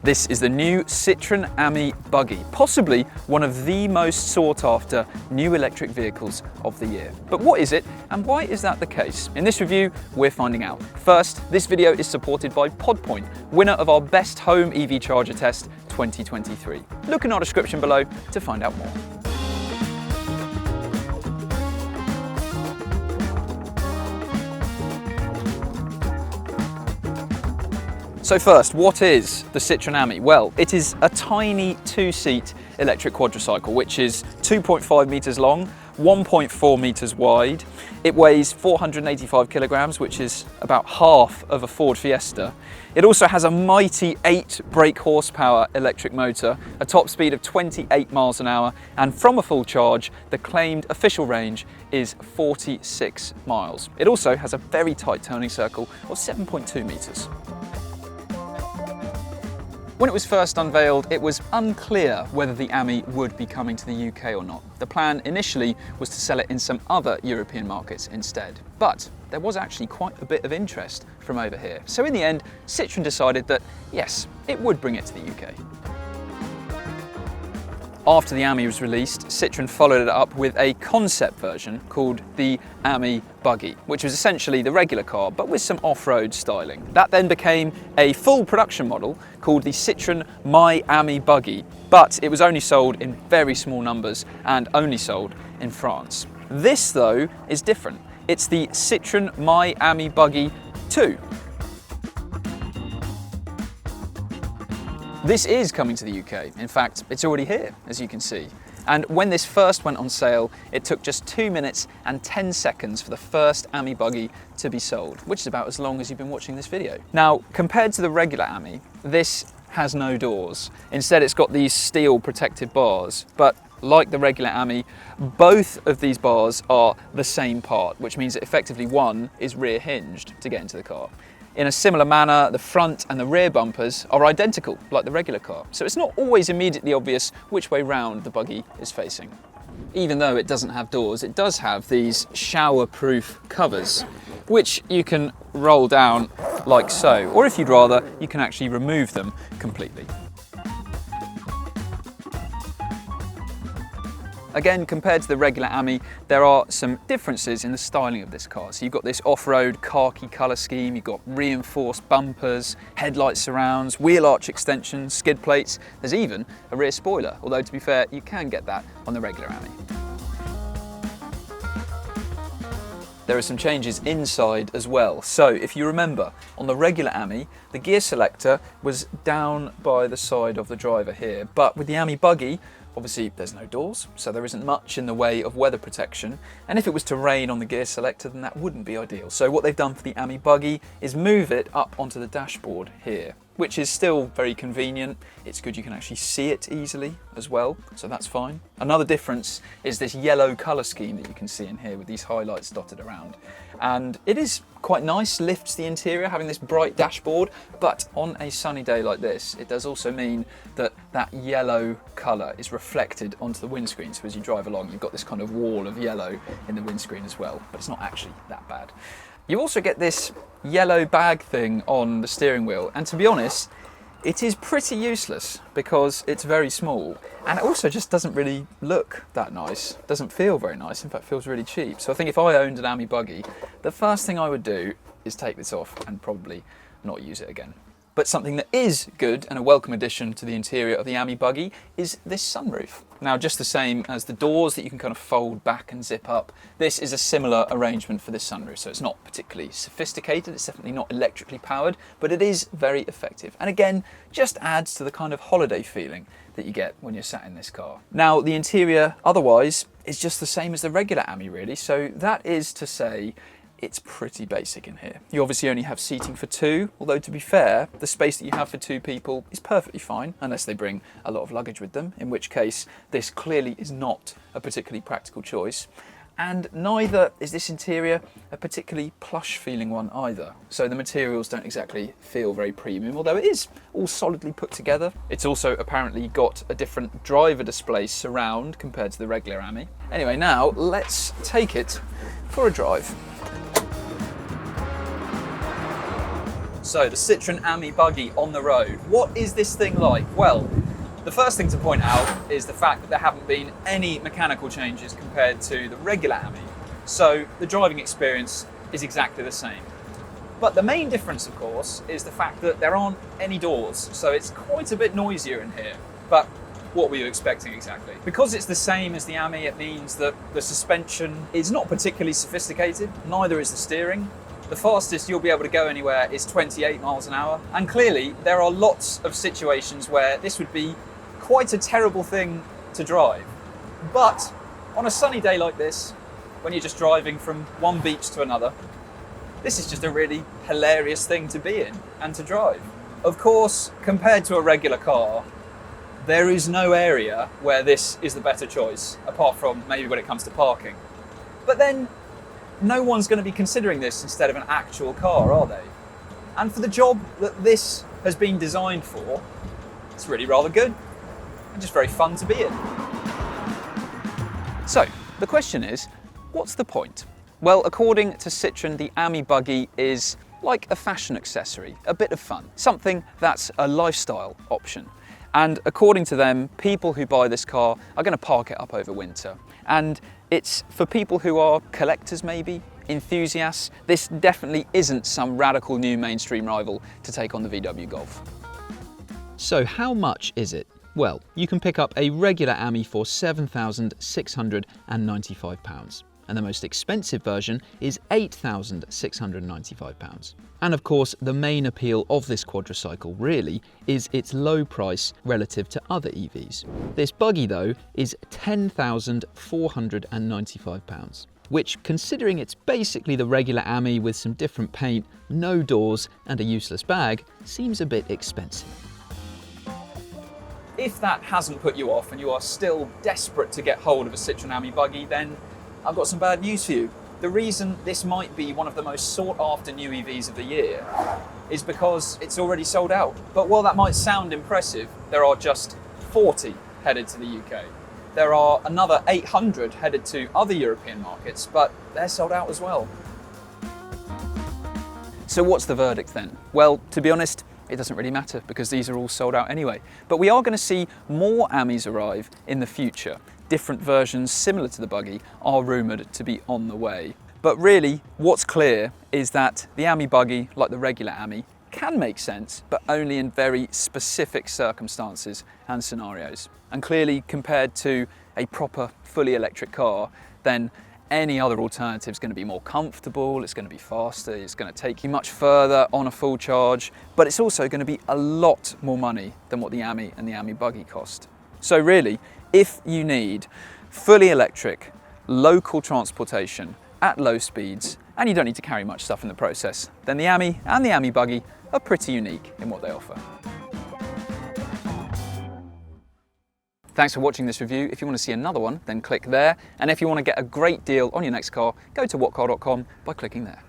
This is the new Citroen Ami Buggy, possibly one of the most sought after new electric vehicles of the year. But what is it, and why is that the case? In this review, we're finding out. First, this video is supported by PodPoint, winner of our Best Home EV Charger Test 2023. Look in our description below to find out more. So first, what is the Citroen Ami? Well, it is a tiny two-seat electric quadricycle, which is 2.5 metres long, 1.4 metres wide. It weighs 485 kilograms, which is about half of a Ford Fiesta. It also has a mighty 8 brake horsepower electric motor, a top speed of 28 miles an hour, and from a full charge, the claimed official range is 46 miles. It also has a very tight turning circle of 7.2 metres. When it was first unveiled, it was unclear whether the Ami would be coming to the UK or not. The plan initially was to sell it in some other European markets instead, but there was actually quite a bit of interest from over here. So in the end, Citroen decided that yes, it would bring it to the UK. After the Ami was released, Citroen followed it up with a concept version called the Ami Buggy, which was essentially the regular car, but with some off-road styling. That then became a full production model called the Citroen Ami Buggy, but it was only sold in very small numbers and only sold in France. This, though, is different. It's the Citroen Ami Buggy 2. This is coming to the UK. In fact, it's already here, as you can see. And when this first went on sale, it took just 2 minutes and 10 seconds for the first Ami Buggy to be sold, which is about as long as you've been watching this video. Now, compared to the regular Ami, this has no doors. Instead, it's got these steel protective bars, but like the regular Ami, both of these bars are the same part, which means that effectively one is rear hinged to get into the car. In a similar manner, the front and the rear bumpers are identical, like the regular car. So it's not always immediately obvious which way round the buggy is facing. Even though it doesn't have doors, it does have these shower-proof covers, which you can roll down like so, or if you'd rather, you can actually remove them completely. Again, compared to the regular Ami, there are some differences in the styling of this car. So you've got this off-road khaki colour scheme, you've got reinforced bumpers, headlight surrounds, wheel arch extensions, skid plates. There's even a rear spoiler, although to be fair, you can get that on the regular Ami. There are some changes inside as well. So if you remember, on the regular Ami, the gear selector was down by the side of the driver here, but with the Ami Buggy, obviously there's no doors, so there isn't much in the way of weather protection, and if it was to rain on the gear selector, then that wouldn't be ideal. So what they've done for the Ami Buggy is move it up onto the dashboard here, which is still very convenient. It's good you can actually see it easily as well, so that's fine. Another difference is this yellow colour scheme that you can see in here with these highlights dotted around. And it is quite nice, lifts the interior, having this bright dashboard, but on a sunny day like this, it does also mean that that yellow colour is reflected onto the windscreen. So as you drive along, you've got this kind of wall of yellow in the windscreen as well, but it's not actually that bad. You also get this yellow bag thing on the steering wheel, and to be honest, it is pretty useless because it's very small, and it also just doesn't really look that nice. It doesn't feel very nice, in fact feels really cheap. So I think if I owned an Ami Buggy, the first thing I would do is take this off and probably not use it again. But something that is good and a welcome addition to the interior of the Ami Buggy is this sunroof. Now, just the same as the doors that you can kind of fold back and zip up, this is a similar arrangement for this sunroof. So it's not particularly sophisticated, it's definitely not electrically powered, but it is very effective. And again, just adds to the kind of holiday feeling that you get when you're sat in this car. Now, the interior otherwise is just the same as the regular Ami really. So that is to say, it's pretty basic in here. You obviously only have seating for two, although to be fair, the space that you have for two people is perfectly fine, unless they bring a lot of luggage with them, in which case this clearly is not a particularly practical choice. And neither is this interior a particularly plush feeling one either. So the materials don't exactly feel very premium, although it is all solidly put together. It's also apparently got a different driver display surround compared to the regular Ami. Anyway, now let's take it for a drive. So the Citroen Ami Buggy on the road. What is this thing like? Well, the first thing to point out is the fact that there haven't been any mechanical changes compared to the regular Ami. So the driving experience is exactly the same. But the main difference, of course, is the fact that there aren't any doors, so it's quite a bit noisier in here. But what were you expecting exactly? Because it's the same as the Ami, it means that the suspension is not particularly sophisticated, neither is the steering. The fastest you'll be able to go anywhere is 28 miles an hour. And clearly, there are lots of situations where this would be quite a terrible thing to drive. But on a sunny day like this, when you're just driving from one beach to another, this is just a really hilarious thing to be in and to drive. Of course, compared to a regular car, there is no area where this is the better choice, apart from maybe when it comes to parking. But then, no one's going to be considering this instead of an actual car, are they? And for the job that this has been designed for, it's really rather good and just very fun to be in. So, the question is, what's the point? Well, according to Citroen, the Ami Buggy is like a fashion accessory, a bit of fun, something that's a lifestyle option. And according to them, people who buy this car are going to park it up over winter. And it's for people who are collectors maybe, enthusiasts. This definitely isn't some radical new mainstream rival to take on the VW Golf. So how much is it? Well, you can pick up a regular Ami for £7,695. And the most expensive version is £8,695. And of course, the main appeal of this quadricycle really is its low price relative to other EVs. This buggy though is £10,495, which, considering it's basically the regular Ami with some different paint, no doors and a useless bag, seems a bit expensive. If that hasn't put you off and you are still desperate to get hold of a Citroen Ami Buggy, then I've got some bad news for you. The reason this might be one of the most sought after new EVs of the year is because it's already sold out. But while that might sound impressive, there are just 40 headed to the UK. There are another 800 headed to other European markets, but they're sold out as well. So what's the verdict then? Well, to be honest, it doesn't really matter because these are all sold out anyway. But we are going to see more Amis arrive in the future. Different versions similar to the Buggy are rumoured to be on the way. But really, what's clear is that the Ami Buggy, like the regular Ami, can make sense, but only in very specific circumstances and scenarios. And clearly, compared to a proper, fully electric car, then any other alternative is going to be more comfortable, it's going to be faster, it's going to take you much further on a full charge, but it's also going to be a lot more money than what the Ami and the Ami Buggy cost. So really, if you need fully electric, local transportation at low speeds, and you don't need to carry much stuff in the process, then the Ami and the Ami Buggy are pretty unique in what they offer. Thanks for watching this review. If you want to see another one, then click there. And if you want to get a great deal on your next car, go to whatcar.com by clicking there.